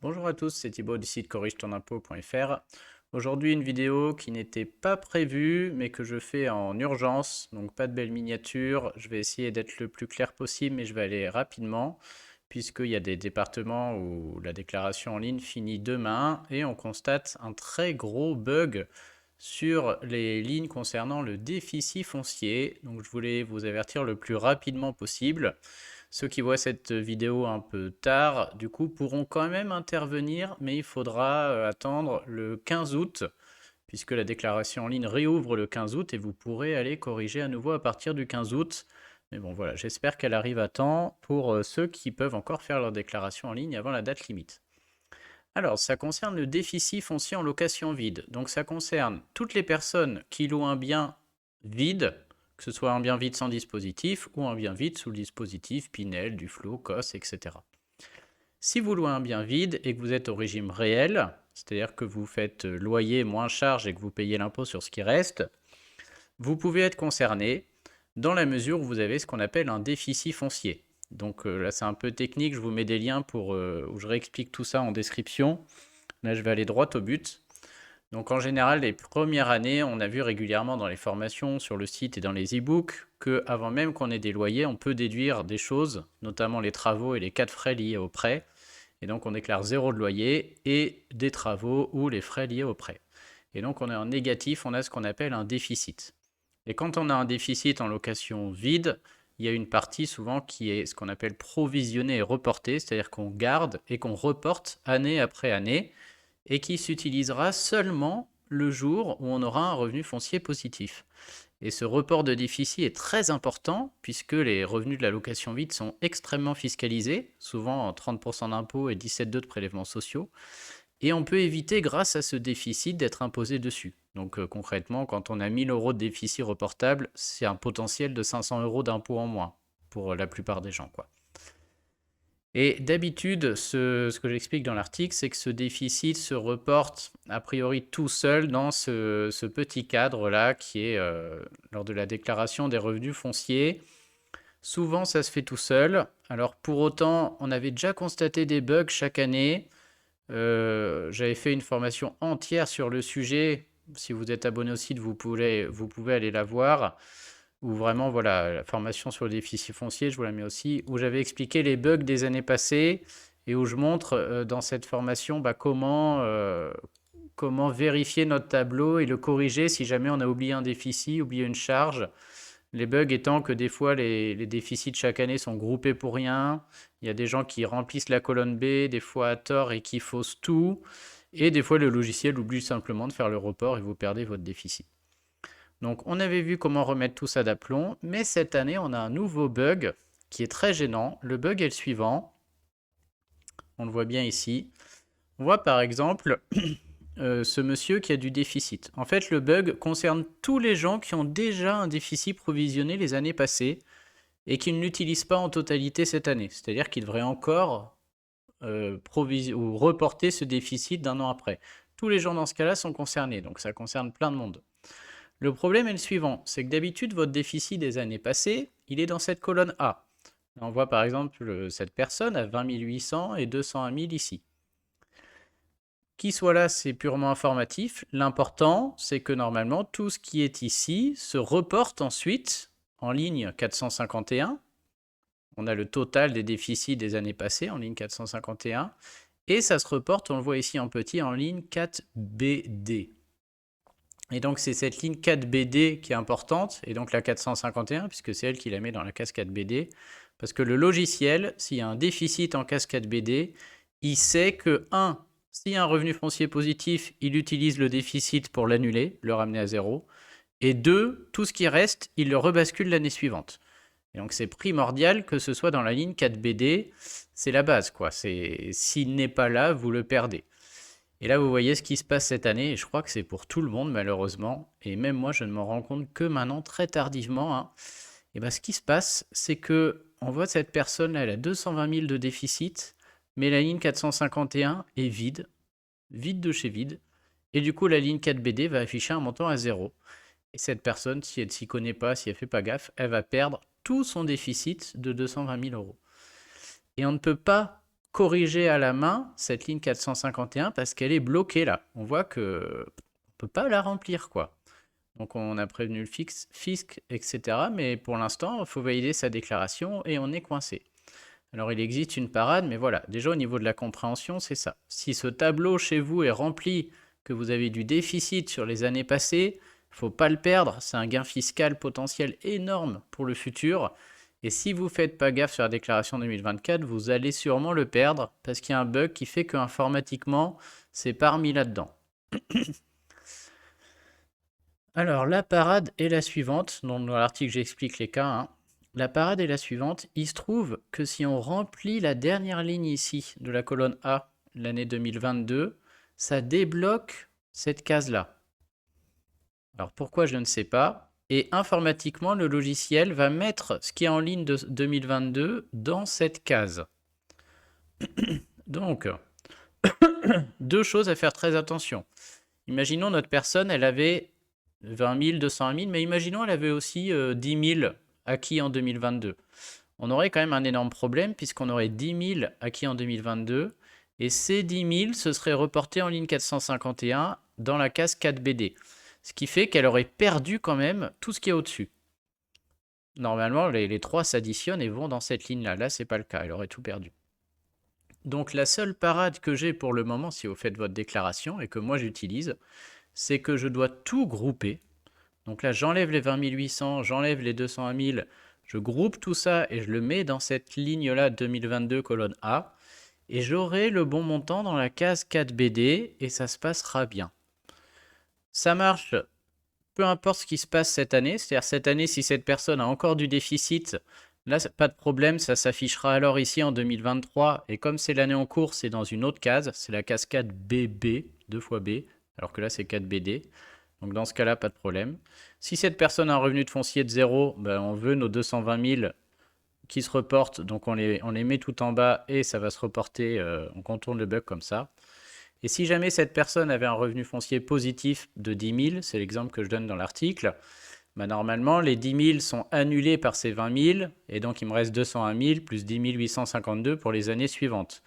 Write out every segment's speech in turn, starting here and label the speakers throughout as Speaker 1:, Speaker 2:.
Speaker 1: Bonjour à tous, c'est Thibaut du site corrige-ton-impôt.fr. Aujourd'hui, une vidéo qui n'était pas prévue, mais que je fais en urgence, donc pas de belle miniature. Je vais essayer d'être le plus clair possible, mais je vais aller rapidement, puisqu'il y a des départements où la déclaration en ligne finit demain, et on constate un très gros bug sur les lignes concernant le déficit foncier. Donc je voulais vous avertir le plus rapidement possible. Ceux qui voient cette vidéo un peu tard, du coup, pourront quand même intervenir, mais il faudra attendre le 15 août, puisque la déclaration en ligne réouvre le 15 août et vous pourrez aller corriger à nouveau à partir du 15 août. Mais bon, voilà, j'espère qu'elle arrive à temps pour ceux qui peuvent encore faire leur déclaration en ligne avant la date limite. Alors, ça concerne le déficit foncier en location vide. Donc, ça concerne toutes les personnes qui louent un bien vide, que ce soit un bien vide sans dispositif ou un bien vide sous le dispositif Pinel, Duflo, COS, etc. Si vous louez un bien vide et que vous êtes au régime réel, c'est-à-dire que vous faites loyer moins charge et que vous payez l'impôt sur ce qui reste, vous pouvez être concerné dans la mesure où vous avez ce qu'on appelle un déficit foncier. Donc là, c'est un peu technique, je vous mets des liens où je réexplique tout ça en description. Là, je vais aller droit au but. Donc en général, les premières années, on a vu régulièrement dans les formations, sur le site et dans les e-books, qu'avant même qu'on ait des loyers, on peut déduire des choses, notamment les travaux et les cas de frais liés au prêt. Et donc on déclare zéro de loyer et des travaux ou les frais liés au prêt. Et donc on est en négatif, on a ce qu'on appelle un déficit. Et quand on a un déficit en location vide, il y a une partie souvent qui est ce qu'on appelle provisionnée et reportée, c'est-à-dire qu'on garde et qu'on reporte année après année et qui s'utilisera seulement le jour où on aura un revenu foncier positif. Et ce report de déficit est très important puisque les revenus de la location vide sont extrêmement fiscalisés, souvent 30% d'impôts et 17,2% de prélèvements sociaux. Et on peut éviter grâce à ce déficit d'être imposé dessus. Donc concrètement, quand on a 1000 euros de déficit reportable, c'est un potentiel de 500 euros d'impôt en moins pour la plupart des gens, quoi. Et d'habitude, ce que j'explique dans l'article, c'est que ce déficit se reporte a priori tout seul dans ce petit cadre-là qui est lors de la déclaration des revenus fonciers. Souvent, ça se fait tout seul. Alors pour autant, on avait déjà constaté des bugs chaque année. J'avais fait une formation entière sur le sujet. Si vous êtes abonné au site, vous pouvez aller la voir. Où vraiment, voilà, la formation sur le déficit foncier, je vous la mets aussi, où j'avais expliqué les bugs des années passées et où je montre dans cette formation comment vérifier notre tableau et le corriger si jamais on a oublié un déficit, oublié une charge. Les bugs étant que des fois les déficits chaque année sont groupés pour rien. Il y a des gens qui remplissent la colonne B, des fois à tort et qui faussent tout. Et des fois le logiciel oublie simplement de faire le report et vous perdez votre déficit. Donc on avait vu comment remettre tout ça d'aplomb, mais cette année on a un nouveau bug qui est très gênant. Le bug est le suivant, on le voit bien ici. On voit par exemple ce monsieur qui a du déficit. En fait le bug concerne tous les gens qui ont déjà un déficit provisionné les années passées et qui ne l'utilisent pas en totalité cette année. C'est-à-dire qu'ils devraient encore ou reporter ce déficit d'un an après. Tous les gens dans ce cas-là sont concernés, donc ça concerne plein de monde. Le problème est le suivant, c'est que d'habitude, votre déficit des années passées, il est dans cette colonne A. On voit par exemple cette personne à 20 800 et 201 000 ici. Qui soit là, c'est purement informatif. L'important, c'est que normalement, tout ce qui est ici se reporte ensuite en ligne 451. On a le total des déficits des années passées en ligne 451. Et ça se reporte, on le voit ici en petit, en ligne 4BD. Et donc c'est cette ligne 4BD qui est importante, et donc la 451, puisque c'est elle qui la met dans la case 4BD, parce que le logiciel, s'il y a un déficit en case 4BD, il sait que 1, s'il y a un revenu foncier positif, il utilise le déficit pour l'annuler, le ramener à zéro, et 2, tout ce qui reste, il le rebascule l'année suivante. Et donc c'est primordial que ce soit dans la ligne 4BD, c'est la base, quoi. S'il n'est pas là, vous le perdez. Et là, vous voyez ce qui se passe cette année, et je crois que c'est pour tout le monde, malheureusement. Et même moi, je ne m'en rends compte que maintenant, très tardivement, hein. Et bien, ce qui se passe, c'est que on voit cette personne-là, elle a 220 000 de déficit, mais la ligne 451 est vide, vide de chez vide. Et du coup, la ligne 4BD va afficher un montant à zéro. Et cette personne, si elle ne s'y connaît pas, si elle ne fait pas gaffe, elle va perdre tout son déficit de 220 000 euros. Et on ne peut pas corriger à la main cette ligne 451 parce qu'elle est bloquée là. On voit que on peut pas la remplir, quoi. Donc on a prévenu le fisc, etc. Mais pour l'instant, il faut valider sa déclaration et on est coincé. Alors il existe une parade, mais voilà, déjà au niveau de la compréhension, c'est ça. Si ce tableau chez vous est rempli, que vous avez du déficit sur les années passées, il ne faut pas le perdre, c'est un gain fiscal potentiel énorme pour le futur. Et si vous ne faites pas gaffe sur la déclaration 2024, vous allez sûrement le perdre parce qu'il y a un bug qui fait qu'informatiquement, c'est pas remis là-dedans. Alors la parade est la suivante, dans l'article j'explique les cas, hein. La parade est la suivante. Il se trouve que si on remplit la dernière ligne ici de la colonne A, l'année 2022, ça débloque cette case-là. Alors pourquoi, je ne sais pas. Et informatiquement, le logiciel va mettre ce qui est en ligne de 2022 dans cette case. Donc, deux choses à faire très attention. Imaginons notre personne, elle avait 20 000, 200 000, mais imaginons elle avait aussi 10 000 acquis en 2022. On aurait quand même un énorme problème puisqu'on aurait 10 000 acquis en 2022 et ces 10 000 se seraient reportés en ligne 451 dans la case 4BD. Ce qui fait qu'elle aurait perdu quand même tout ce qui est au-dessus. Normalement, les trois s'additionnent et vont dans cette ligne-là. Là, c'est pas le cas, elle aurait tout perdu. Donc la seule parade que j'ai pour le moment, si vous faites votre déclaration et que moi j'utilise, c'est que je dois tout grouper. Donc là, j'enlève les 20 800, j'enlève les 201 000, je groupe tout ça et je le mets dans cette ligne-là 2022 colonne A. Et j'aurai le bon montant dans la case 4BD et ça se passera bien. Ça marche, peu importe ce qui se passe cette année. C'est-à-dire cette année, si cette personne a encore du déficit, là, pas de problème, ça s'affichera alors ici en 2023. Et comme c'est l'année en cours, c'est dans une autre case, c'est la case 4BB, 2 fois B, alors que là, c'est 4BD. Donc dans ce cas-là, pas de problème. Si cette personne a un revenu de foncier de 0, ben, on veut nos 220 000 qui se reportent, donc on les met tout en bas et ça va se reporter, on contourne le bug comme ça. Et si jamais cette personne avait un revenu foncier positif de 10 000, c'est l'exemple que je donne dans l'article, ben normalement les 10 000 sont annulés par ces 20 000 et donc il me reste 201 000 plus 10 852 pour les années suivantes.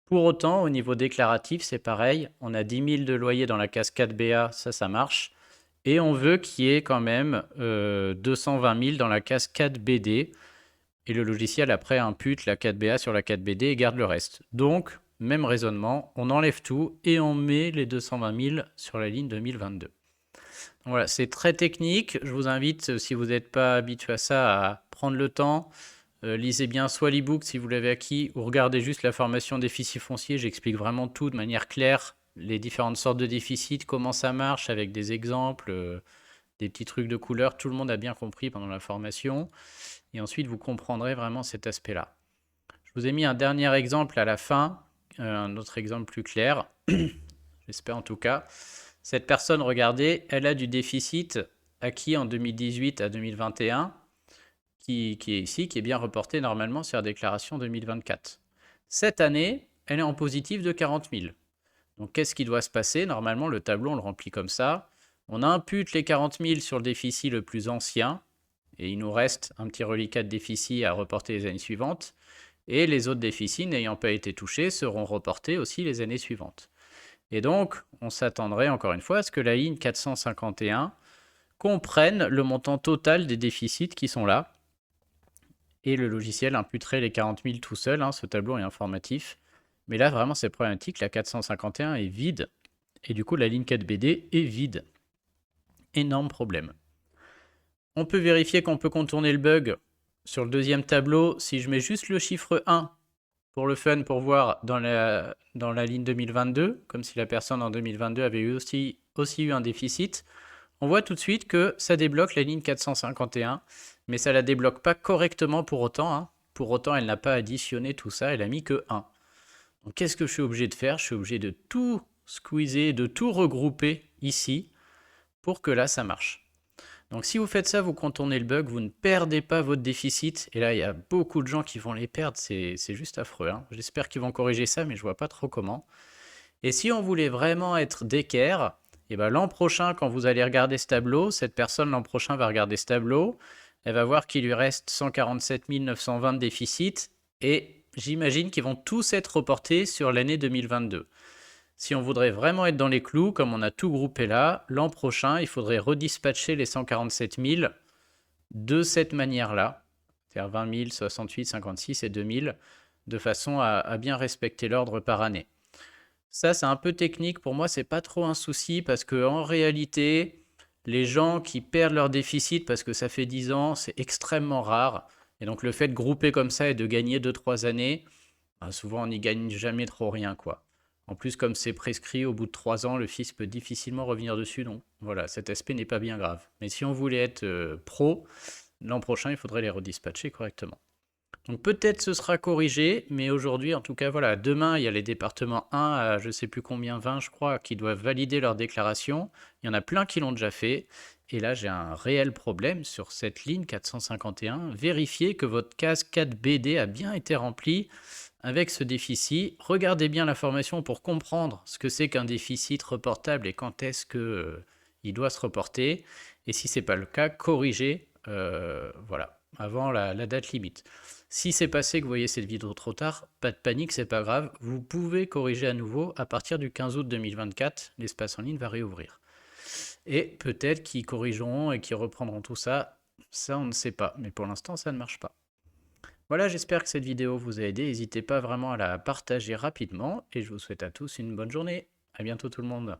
Speaker 1: Pour autant, au niveau déclaratif, c'est pareil. On a 10 000 de loyer dans la case 4BA, ça marche. Et on veut qu'il y ait quand même 220 000 dans la case 4BD. Et le logiciel, après, impute la 4BA sur la 4BD et garde le reste. Donc, même raisonnement, on enlève tout et on met les 220 000 sur la ligne 2022. Donc voilà, c'est très technique. Je vous invite, si vous n'êtes pas habitué à ça, à prendre le temps. Lisez bien soit l'e-book si vous l'avez acquis, ou regardez juste la formation déficit foncier. J'explique vraiment tout de manière claire, les différentes sortes de déficits, comment ça marche, avec des exemples, des petits trucs de couleur. Tout le monde a bien compris pendant la formation. Et ensuite, vous comprendrez vraiment cet aspect-là. Je vous ai mis un dernier exemple à la fin, un autre exemple plus clair. J'espère en tout cas. Cette personne, regardez, elle a du déficit acquis en 2018 à 2021. Qui est ici, qui est bien reporté normalement sur la déclaration 2024. Cette année, elle est en positif de 40 000. Donc qu'est-ce qui doit se passer? Normalement, le tableau, on le remplit comme ça. On impute les 40 000 sur le déficit le plus ancien, et il nous reste un petit reliquat de déficit à reporter les années suivantes, et les autres déficits n'ayant pas été touchés seront reportés aussi les années suivantes. Et donc, on s'attendrait encore une fois à ce que la ligne 451 comprenne le montant total des déficits qui sont là, et le logiciel imputerait les 40 000 tout seul, hein, ce tableau est informatif. Mais là, vraiment, c'est problématique, la 451 est vide, et du coup, la ligne 4BD est vide. Énorme problème. On peut vérifier qu'on peut contourner le bug sur le deuxième tableau si je mets juste le chiffre 1 pour le fun, pour voir dans la ligne 2022, comme si la personne en 2022 avait aussi eu un déficit. On voit tout de suite que ça débloque la ligne 451, mais ça ne la débloque pas correctement pour autant. Hein. Pour autant, elle n'a pas additionné tout ça, elle a mis que 1. Donc qu'est-ce que je suis obligé de faire? Je suis obligé de tout squeezer, de tout regrouper ici, pour que là, ça marche. Donc si vous faites ça, vous contournez le bug, vous ne perdez pas votre déficit. Et là, il y a beaucoup de gens qui vont les perdre, c'est juste affreux. Hein. J'espère qu'ils vont corriger ça, mais je ne vois pas trop comment. Et si on voulait vraiment être d'équerre, et ben l'an prochain, quand vous allez regarder ce tableau, cette personne l'an prochain va regarder ce tableau, elle va voir qu'il lui reste 147 920 de déficit et j'imagine qu'ils vont tous être reportés sur l'année 2022. Si on voudrait vraiment être dans les clous, comme on a tout groupé là, l'an prochain, il faudrait redispatcher les 147 000 de cette manière-là, c'est-à-dire 20 000, 68, 56 et 2000, de façon à bien respecter l'ordre par année. Ça, c'est un peu technique. Pour moi, c'est pas trop un souci parce que en réalité, les gens qui perdent leur déficit parce que ça fait 10 ans, c'est extrêmement rare. Et donc, le fait de grouper comme ça et de gagner 2-3 années, bah, souvent, on n'y gagne jamais trop rien, quoi. En plus, comme c'est prescrit, au bout de 3 ans, le fils peut difficilement revenir dessus. Donc, voilà, cet aspect n'est pas bien grave. Mais si on voulait être pro, l'an prochain, il faudrait les redispatcher correctement. Donc peut-être ce sera corrigé, mais aujourd'hui, en tout cas, voilà, demain, il y a les départements 1 à je sais plus combien, 20 je crois, qui doivent valider leur déclaration. Il y en a plein qui l'ont déjà fait. Et là, j'ai un réel problème sur cette ligne 451. Vérifiez que votre case 4BD a bien été remplie avec ce déficit. Regardez bien l'information pour comprendre ce que c'est qu'un déficit reportable et quand est-ce que, il doit se reporter. Et si ce n'est pas le cas, corrigez voilà, avant la date limite. Si c'est passé que vous voyez cette vidéo trop tard, pas de panique, c'est pas grave. Vous pouvez corriger à nouveau à partir du 15 août 2024. L'espace en ligne va réouvrir. Et peut-être qu'ils corrigeront et qu'ils reprendront tout ça. Ça, on ne sait pas. Mais pour l'instant, ça ne marche pas. Voilà, j'espère que cette vidéo vous a aidé. N'hésitez pas vraiment à la partager rapidement. Et je vous souhaite à tous une bonne journée. À bientôt tout le monde.